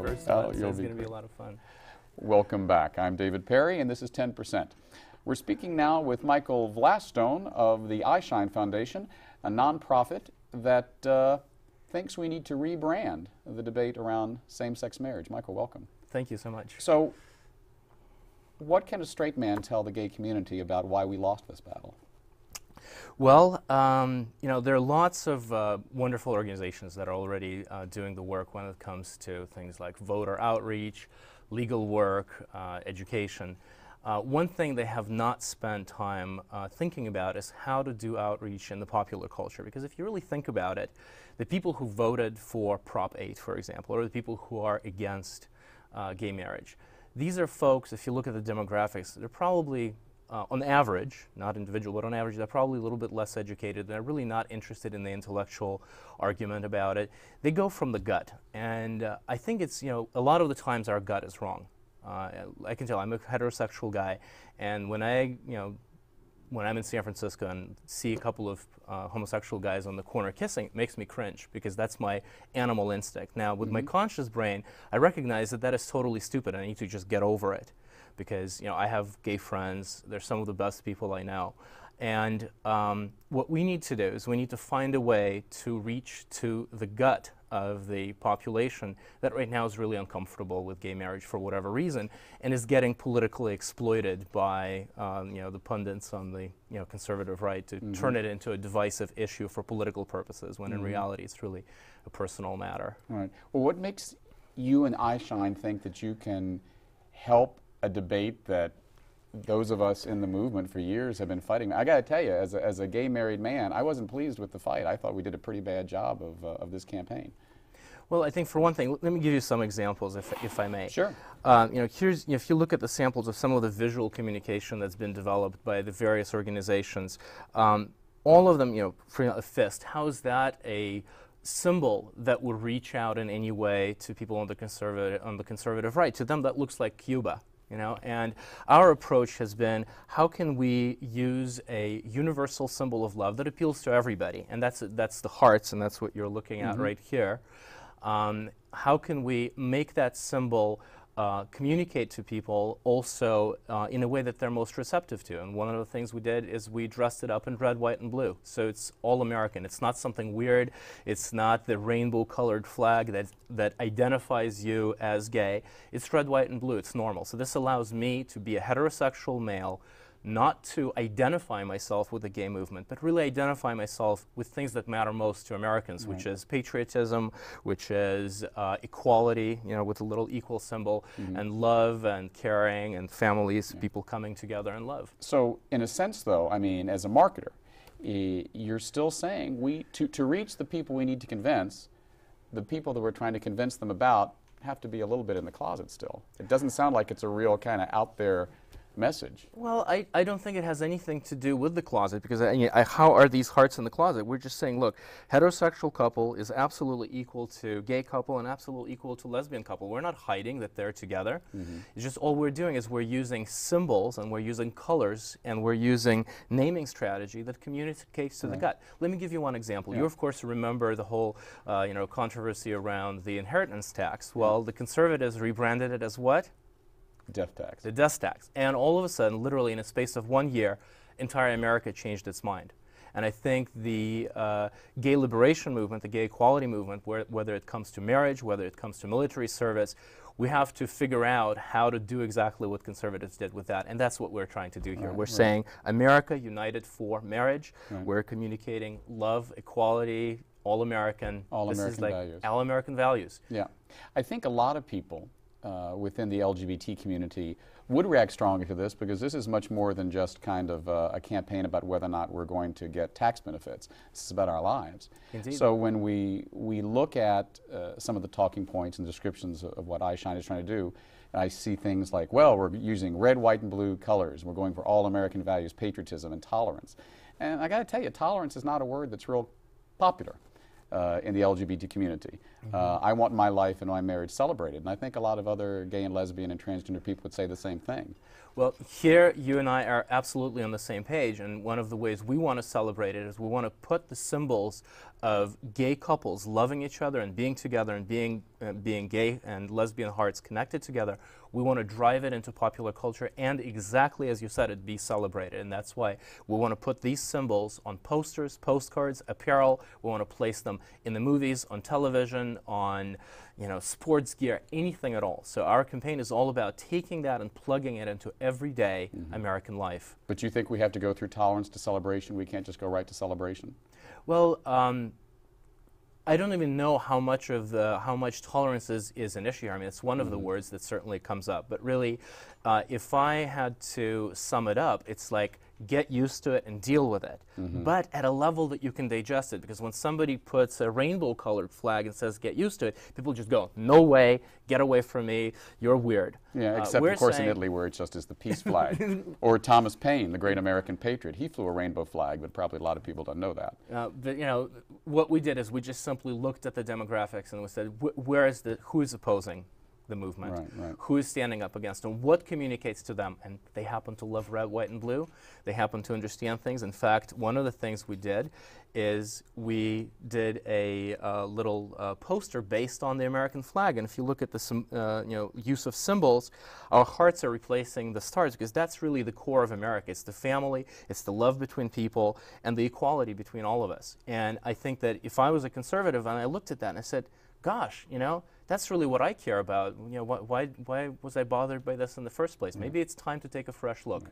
first time, so it's going to be a lot of fun. Welcome back. I'm David Perry, and this is 10%. We're speaking now with Michael Vlastone of the iShine Foundation, a nonprofit that thinks we need to rebrand the debate around same-sex marriage. Michael, welcome. Thank you so much. So, what can a straight man tell the gay community about why we lost this battle? Well, you know, there are lots of wonderful organizations that are already doing the work when it comes to things like voter outreach, legal work, education. One thing they have not spent time thinking about is how to do outreach in the popular culture. Because if you really think about it, the people who voted for Prop 8, for example, or the people who are against gay marriage, these are folks, if you look at the demographics, they're probably on average, not individual, but on average, they're probably a little bit less educated. They're really not interested in the intellectual argument about it. They go from the gut. And I think it's, you know, a lot of the times our gut is wrong. I can tell I'm a heterosexual guy, and when when I'm in San Francisco and see a couple of homosexual guys on the corner kissing, it makes me cringe because that's my animal instinct. Now, with my conscious brain, I recognize that that is totally stupid. I need to just get over it. Because, you know, I have gay friends, they're some of the best people I know. And what we need to do is we need to find a way to reach to the gut of the population that right now is really uncomfortable with gay marriage for whatever reason and is getting politically exploited by you know, the pundits on the conservative right to turn it into a divisive issue for political purposes when in reality it's really a personal matter. All right. Well, what makes you and iShine think that you can help a debate that those of us in the movement for years have been fighting? I got to tell you, as a gay married man, I wasn't pleased with the fight. I thought we did a pretty bad job of this campaign. Well, I think for one thing, let me give you some examples, if I may. Sure. You know, if you look at the samples of some of the visual communication that's been developed by the various organizations, all of them, you know, for a fist, how is that a symbol that would reach out in any way to people on the conservative right? To them, that looks like Cuba. You know, and our approach has been, how can we use a universal symbol of love that appeals to everybody? And that's the hearts, and that's what you're looking at right here. How can we make that symbol communicate to people also in a way that they're most receptive to? And one of the things we did is we dressed it up in red, white, and blue. So it's all American. It's not something weird. It's not the rainbow-colored flag that identifies you as gay. It's red, white, and blue. It's normal. So this allows me to be a heterosexual male, not to identify myself with the gay movement, but really identify myself with things that matter most to Americans, which is patriotism, which is equality, you know, with a little equal symbol, and love and caring and families, people coming together in love. So, in a sense, though, I mean, as a marketer, you're still saying to reach the people we need to convince, the people that we're trying to convince them about have to be a little bit in the closet still. It doesn't sound like it's a real kind of out there message. Well, I don't think it has anything to do with the closet, because how are these hearts in the closet? We're just saying, look, heterosexual couple is absolutely equal to gay couple and absolutely equal to lesbian couple. We're not hiding that they're together. It's just all we're doing is we're using symbols and we're using colors and we're using naming strategy that communicates to the gut. Let me give you one example. You, of course, remember the whole controversy around the inheritance tax. Well, the conservatives rebranded it as what? Death tax. The death tax. And all of a sudden, literally in a space of 1 year, entire America changed its mind. And I think the gay liberation movement, the gay equality movement, whether it comes to marriage, whether it comes to military service, we have to figure out how to do exactly what conservatives did with that. And that's what we're trying to do here. We're saying America united for marriage. We're communicating love, equality, all American. All American values. All American values. Yeah. I think a lot of people within the LGBT community would react strongly to this, because this is much more than just kind of a campaign about whether or not we're going to get tax benefits. This is about our lives. Indeed. So when we look at some of the talking points and descriptions of what iShine is trying to do, I see things like, well, we're using red, white, and blue colors. We're going for all American values, patriotism, and tolerance. And I got to tell you, tolerance is not a word that's real popular. in the LGBT community. I want my life and my marriage celebrated, and I think a lot of other gay and lesbian and transgender people would say the same thing. Well, here you and I are absolutely on the same page, and one of the ways we want to celebrate it is we want to put the symbols of gay couples loving each other and being together and being gay and lesbian hearts connected together. We want to drive it into popular culture and, exactly as you said, it be celebrated. And that's why we want to put these symbols on posters, postcards, apparel. We want to place them in the movies, on television, on sports gear, anything at all. So our campaign is all about taking that and plugging it into everyday American life. But you think we have to go through tolerance to celebration? We can't just go right to celebration? Well, I don't even know how much tolerance is an issue here. I mean, it's one of the words that certainly comes up. But really, if I had to sum it up, it's like get used to it and deal with it, but at a level that you can digest it. Because when somebody puts a rainbow-colored flag and says get used to it, people just go, no way, get away from me, you're weird. Yeah, except of course in Italy where it just is the peace flag. Or Thomas Paine, the great American patriot, he flew a rainbow flag, but probably a lot of people don't know that. But what we did is we just simply looked at the demographics and we said, who is opposing the movement? Right. Who is standing up against them? What communicates to them? And they happen to love red, white, and blue. They happen to understand things. In fact, one of the things we did is we did a little poster based on the American flag. And if you look at the use of symbols, our hearts are replacing the stars, because that's really the core of America. It's the family, it's the love between people, and the equality between all of us. And I think that if I was a conservative and I looked at that and I said, gosh, that's really what I care about. Why was I bothered by this in the first place? Maybe it's time to take a fresh look.